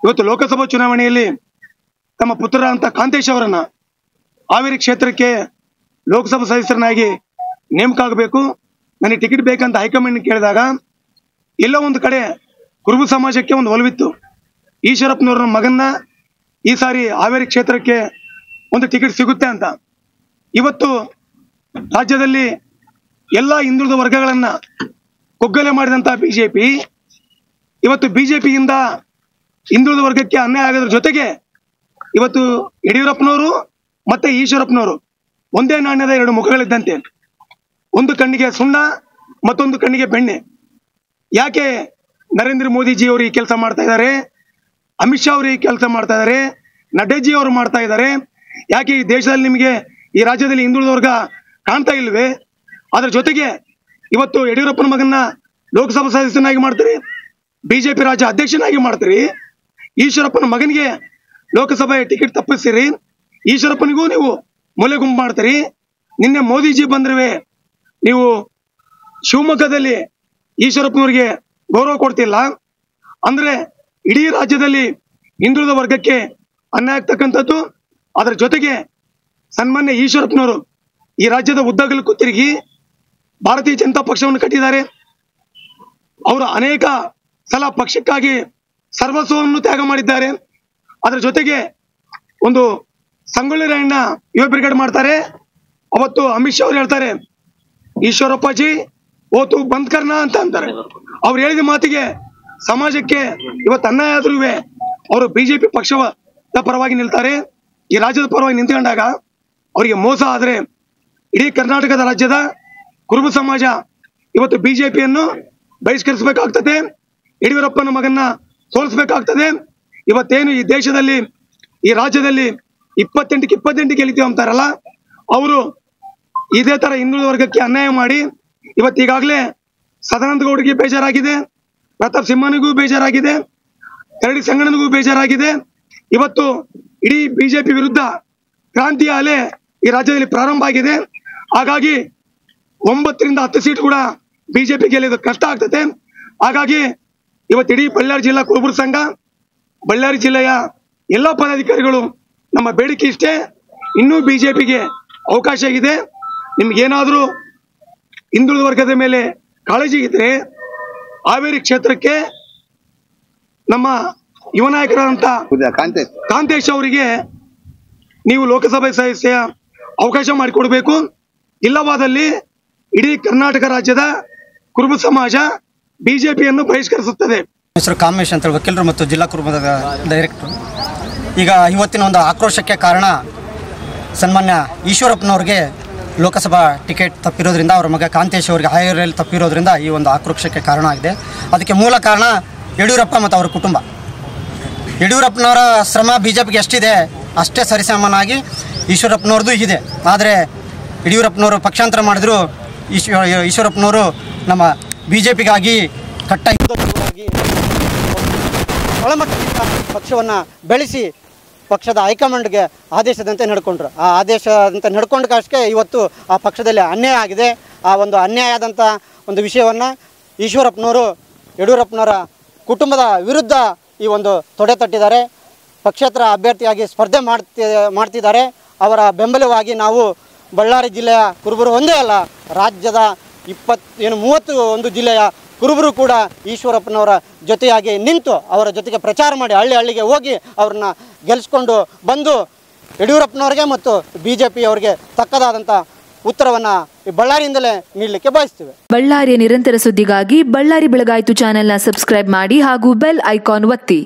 ಇವತ್ತು ಲೋಕಸಭಾ ಚುನಾವಣೆಯಲ್ಲಿ ತಮ್ಮ ಪುತ್ರರಂತ ಕಾಂತೇಶ್ ಅವರನ್ನ ಹಾವೇರಿ ಕ್ಷೇತ್ರಕ್ಕೆ ಲೋಕಸಭಾ ಸದಸ್ಯರನ್ನಾಗಿ ನೇಮಕ ಆಗಬೇಕು, ನನಗೆ ಟಿಕೆಟ್ ಬೇಕಂತ ಹೈಕಮಾಂಡ್ ಕೇಳಿದಾಗ ಎಲ್ಲ ಒಂದು ಕಡೆ ಕುರುಬ ಸಮಾಜಕ್ಕೆ ಒಂದು ಒಲವಿತ್ತು. ಈಶ್ವರಪ್ಪನವ್ರ ಮಗನ್ನ ಈ ಸಾರಿ ಹಾವೇರಿ ಕ್ಷೇತ್ರಕ್ಕೆ ಒಂದು ಟಿಕೆಟ್ ಸಿಗುತ್ತೆ ಅಂತ. ಇವತ್ತು ರಾಜ್ಯದಲ್ಲಿ ಎಲ್ಲ ಹಿಂದುಳಿದ ವರ್ಗಗಳನ್ನ ಕೊಗ್ಗಲೆ ಮಾಡಿದಂತ ಬಿಜೆಪಿ ಇವತ್ತು ಬಿಜೆಪಿಯಿಂದ ಹಿಂದುಳಿದ ವರ್ಗಕ್ಕೆ ಅನ್ಯಾಯ ಆಗೋದ್ರ ಜೊತೆಗೆ ಇವತ್ತು ಯಡಿಯೂರಪ್ಪನವರು ಮತ್ತೆ ಈಶ್ವರಪ್ಪನವರು ಒಂದೇ ನಾಣ್ಯದ ಎರಡು ಮುಖಗಳಿದ್ದಂತೆ. ಒಂದು ಕಣ್ಣಿಗೆ ಸುಣ್ಣ, ಮತ್ತೊಂದು ಕಣ್ಣಿಗೆ ಬೆಣ್ಣೆ. ಯಾಕೆ ನರೇಂದ್ರ ಮೋದಿಜಿ ಅವರು ಈ ಕೆಲಸ ಮಾಡ್ತಾ ಇದ್ದಾರೆ, ಅಮಿತ್ ಶಾ ಅವರು ಈ ಕೆಲಸ ಮಾಡ್ತಾ ಇದ್ದಾರೆ, ನಡ್ಡಾಜಿ ಅವರು ಮಾಡ್ತಾ ಇದ್ದಾರೆ? ಯಾಕೆ ಈ ದೇಶದಲ್ಲಿ ನಿಮಗೆ ಈ ರಾಜ್ಯದಲ್ಲಿ ಹಿಂದುಳಿದ ವರ್ಗ ಕಾಣ್ತಾ ಇಲ್ವೇ? ಅದ್ರ ಜೊತೆಗೆ ಇವತ್ತು ಯಡಿಯೂರಪ್ಪನ ಮಗನ್ನ ಲೋಕಸಭಾ ಸದಸ್ಯನಾಗಿ ಮಾಡ್ತೀರಿ, ಬಿಜೆಪಿ ರಾಜ್ಯ ಅಧ್ಯಕ್ಷನಾಗಿ ಮಾಡ್ತೀರಿ. ಈಶ್ವರಪ್ಪನ ಮಗನಿಗೆ ಲೋಕಸಭೆ ಟಿಕೆಟ್ ತಪ್ಪಿಸ್ತೀರಿ, ಈಶ್ವರಪ್ಪನಿಗೂ ನೀವು ಮೂಲೆ ಗುಂಪು ಮಾಡ್ತೀರಿ. ನಿನ್ನೆ ಮೋದಿಜಿ ಬಂದ್ರವೆ ನೀವು ಶಿವಮೊಗ್ಗದಲ್ಲಿ ಈಶ್ವರಪ್ಪನವ್ರಿಗೆ ಗೌರವ ಕೊಡ್ತಿಲ್ಲ ಅಂದ್ರೆ ಇಡೀ ರಾಜ್ಯದಲ್ಲಿ ಹಿಂದುಳಿದ ವರ್ಗಕ್ಕೆ ಅನ್ಯಾಯ ಆಗ್ತಕ್ಕಂಥದ್ದು. ಅದರ ಜೊತೆಗೆ ಸನ್ಮಾನ್ಯ ಈಶ್ವರಪ್ಪನವರು ಈ ರಾಜ್ಯದ ಉದ್ದಗಲಕ್ಕೂ ತಿರುಗಿ ಭಾರತೀಯ ಜನತಾ ಪಕ್ಷವನ್ನು ಕಟ್ಟಿದ್ದಾರೆ. ಅವರು ಅನೇಕ ಸಲ ಪಕ್ಷಕ್ಕಾಗಿ ಸರ್ವಸ್ವವನ್ನು ತ್ಯಾಗ ಮಾಡಿದ್ದಾರೆ. ಅದರ ಜೊತೆಗೆ ಒಂದು ಸಂಗೊಳ್ಳಿ ರಾಯಣ್ಣ ಯುವ ಬ್ರಿಗೇಡ್ ಮಾಡ್ತಾರೆ. ಅವತ್ತು ಅಮಿತ್ ಶಾ ಅವರು ಹೇಳ್ತಾರೆ, ಈಶ್ವರಪ್ಪಾಜಿ ಓತು ಬಂದ್ ಕರ್ನಾ ಅಂತ ಅಂತಾರೆ. ಅವ್ರು ಹೇಳಿದ ಮಾತಿಗೆ ಸಮಾಜಕ್ಕೆ ಇವತ್ತು ಅನ್ಯಾಯ ಆದ್ರೂ ಅವರು ಬಿಜೆಪಿ ಪಕ್ಷದ ಪರವಾಗಿ ನಿಲ್ತಾರೆ. ಈ ರಾಜ್ಯದ ಪರವಾಗಿ ನಿಂತ್ಕೊಂಡಾಗ ಅವರಿಗೆ ಮೋಸ ಆದ್ರೆ ಇಡೀ ಕರ್ನಾಟಕದ ರಾಜ್ಯದ ಕುರುಬ ಸಮಾಜ ಇವತ್ತು ಬಿಜೆಪಿಯನ್ನು ಬಹಿಷ್ಕರಿಸಬೇಕಾಗ್ತದೆ, ಯಡಿಯೂರಪ್ಪನ ಮಗನ್ನ ಸೋಲಿಸಬೇಕಾಗ್ತದೆ. ಇವತ್ತೇನು ಈ ದೇಶದಲ್ಲಿ ಈ ರಾಜ್ಯದಲ್ಲಿ 28 ಗೆಲ್ತೀವಿ ಅಂತಾರಲ್ಲ, ಅವರು ಇದೇ ತರ ಹಿಂದುಳಿದ ವರ್ಗಕ್ಕೆ ಅನ್ಯಾಯ ಮಾಡಿ ಇವತ್ತೀಗಾಗಲೇ ಸದಾನಂದ ಗೌಡರಿಗೆ ಬೇಜಾರಾಗಿದೆ, ಪ್ರತಾಪ್ ಸಿಂಹನಿಗೂ ಬೇಜಾರಾಗಿದೆ, ಕರಡಿ ಸಂಗಣ್ಣನಿಗೂ ಬೇಜಾರಾಗಿದೆ. ಇವತ್ತು ಇಡೀ ಬಿಜೆಪಿ ವಿರುದ್ಧ ಕ್ರಾಂತಿಯ ಅಲೆ ಈ ರಾಜ್ಯದಲ್ಲಿ ಪ್ರಾರಂಭ ಆಗಿದೆ. ಹಾಗಾಗಿ 9 ರಿಂದ 10 ಸೀಟ್ ಕೂಡ ಬಿಜೆಪಿ ಗೆಲ್ಲೋದು ಕಷ್ಟ ಆಗ್ತದೆ. ಹಾಗಾಗಿ ಇವತ್ತು ಇಡೀ ಬಳ್ಳಾರಿ ಜಿಲ್ಲಾ ಕುರುಬರ ಸಂಘ, ಬಳ್ಳಾರಿ ಜಿಲ್ಲೆಯ ಎಲ್ಲಾ ಪದಾಧಿಕಾರಿಗಳು ನಮ್ಮ ಬೇಡಿಕೆ ಇಷ್ಟೇ, ಇನ್ನೂ ಬಿಜೆಪಿಗೆ ಅವಕಾಶ ಇದೆ. ನಿಮ್ಗೇನಾದ್ರೂ ಹಿಂದುಳಿದ ವರ್ಗದ ಮೇಲೆ ಕಾಳಜಿ ಇದ್ರೆ ಹಾವೇರಿ ಕ್ಷೇತ್ರಕ್ಕೆ ನಮ್ಮ ಯುವ ನಾಯಕರಾದಂತ ಕಾಂತೇಶ್ ಅವರಿಗೆ ನೀವು ಲೋಕಸಭೆ ಸದಸ್ಯ ಅವಕಾಶ ಮಾಡಿಕೊಡ್ಬೇಕು. ಇಲ್ಲವಾದಲ್ಲಿ ಇಡೀ ಕರ್ನಾಟಕ ರಾಜ್ಯದ ಕುರುಬ ಸಮಾಜ ಬಿಜೆಪಿಯನ್ನು ಬಹಿಷ್ಕರಿಸುತ್ತದೆ. ಹೆಸರು ಕಾಮೇಶ್ ಅಂತ ವಕೀಲರು ಮತ್ತು ಜಿಲ್ಲಾ ಕುರುಬದ ಡೈರೆಕ್ಟರ್. ಈಗ ಇವತ್ತಿನ ಒಂದು ಆಕ್ರೋಶಕ್ಕೆ ಕಾರಣ ಸನ್ಮಾನ್ಯ ಈಶ್ವರಪ್ಪನವ್ರಿಗೆ ಲೋಕಸಭಾ ಟಿಕೆಟ್ ತಪ್ಪಿರೋದ್ರಿಂದ, ಅವರ ಮಗ ಕಾಂತೇಶ್ ಅವರಿಗೆ ಹಾವೇರಿಯಲ್ಲಿ ತಪ್ಪಿರೋದ್ರಿಂದ ಈ ಒಂದು ಆಕ್ರೋಶಕ್ಕೆ ಕಾರಣ ಆಗಿದೆ. ಅದಕ್ಕೆ ಮೂಲ ಕಾರಣ ಯಡಿಯೂರಪ್ಪ ಮತ್ತು ಅವರ ಕುಟುಂಬ. ಯಡಿಯೂರಪ್ಪನವರ ಶ್ರಮ ಬಿಜೆಪಿಗೆ ಎಷ್ಟಿದೆ ಅಷ್ಟೇ ಸರಿಸಮಾನಾಗಿ ಈಶ್ವರಪ್ಪನವ್ರದ್ದು ಇದೆ. ಆದರೆ ಯಡಿಯೂರಪ್ಪನವರು ಪಕ್ಷಾಂತರ ಮಾಡಿದ್ರು, ಈಶ್ವರಪ್ಪನವರು ನಮ್ಮ ಬಿಜೆಪಿಗಾಗಿ ಕಟ್ಟ ಹಿಂದುಳಿದವರಾಗಿ ಒಳಮಟ್ಟದಿಂದ ಪಕ್ಷವನ್ನು ಬೆಳೆಸಿ ಪಕ್ಷದ ಹೈಕಮಾಂಡ್ಗೆ ಆದೇಶದಂತೆ ನಡ್ಕೊಂಡ್ರು. ಆ ಆದೇಶದಂತೆ ನಡ್ಕೊಂಡ ಕಾರಣಕ್ಕೆ ಇವತ್ತು ಆ ಪಕ್ಷದಲ್ಲಿ ಅನ್ಯಾಯ ಆಗಿದೆ. ಆ ಒಂದು ಅನ್ಯಾಯ ಆದಂಥ ಒಂದು ವಿಷಯವನ್ನು ಈಶ್ವರಪ್ಪನವರು ಯಡಿಯೂರಪ್ಪನವರ ಕುಟುಂಬದ ವಿರುದ್ಧ ಈ ಒಂದು ತೊಡೆ ತಟ್ಟಿದ್ದಾರೆ. ಪಕ್ಷೇತರ ಅಭ್ಯರ್ಥಿಯಾಗಿ ಸ್ಪರ್ಧೆ ಮಾಡ್ತಿದ್ದಾರೆ. ಅವರ ಬೆಂಬಲವಾಗಿ ನಾವು ಬಳ್ಳಾರಿ ಜಿಲ್ಲೆಯ ಕುರುಬರು ಒಂದೇ ಅಲ್ಲ, ರಾಜ್ಯದ 31 ಜಿಲ್ಲೆಯ ಕುರುಬರು ಕೂಡ ಈಶ್ವರಪ್ಪನವರ ಜೊತೆಯಾಗಿ ನಿಂತು ಅವರ ಜೊತೆಗೆ ಪ್ರಚಾರ ಮಾಡಿ ಹಳ್ಳಿಗೆ ಹೋಗಿ ಅವ್ರನ್ನ ಗೆಲ್ಲಿಸ್ಕೊಂಡು ಬಂದು ಯಡಿಯೂರಪ್ಪನವ್ರಿಗೆ ಮತ್ತು ಬಿಜೆಪಿಯವರಿಗೆ ತಕ್ಕದಾದಂಥ ಉತ್ತರವನ್ನು ಬಳ್ಳಾರಿಯಿಂದಲೇ ನೀಡಲಿಕ್ಕೆ ಬಯಸ್ತೀವಿ. ಬಳ್ಳಾರಿಯ ನಿರಂತರ ಸುದ್ದಿಗಾಗಿ ಬಳ್ಳಾರಿ ಬೆಳಗಾಯಿತು ಚಾನೆಲ್ನ ಸಬ್ಸ್ಕ್ರೈಬ್ ಮಾಡಿ ಹಾಗೂ ಬೆಲ್ ಐಕಾನ್ ಒತ್ತಿ.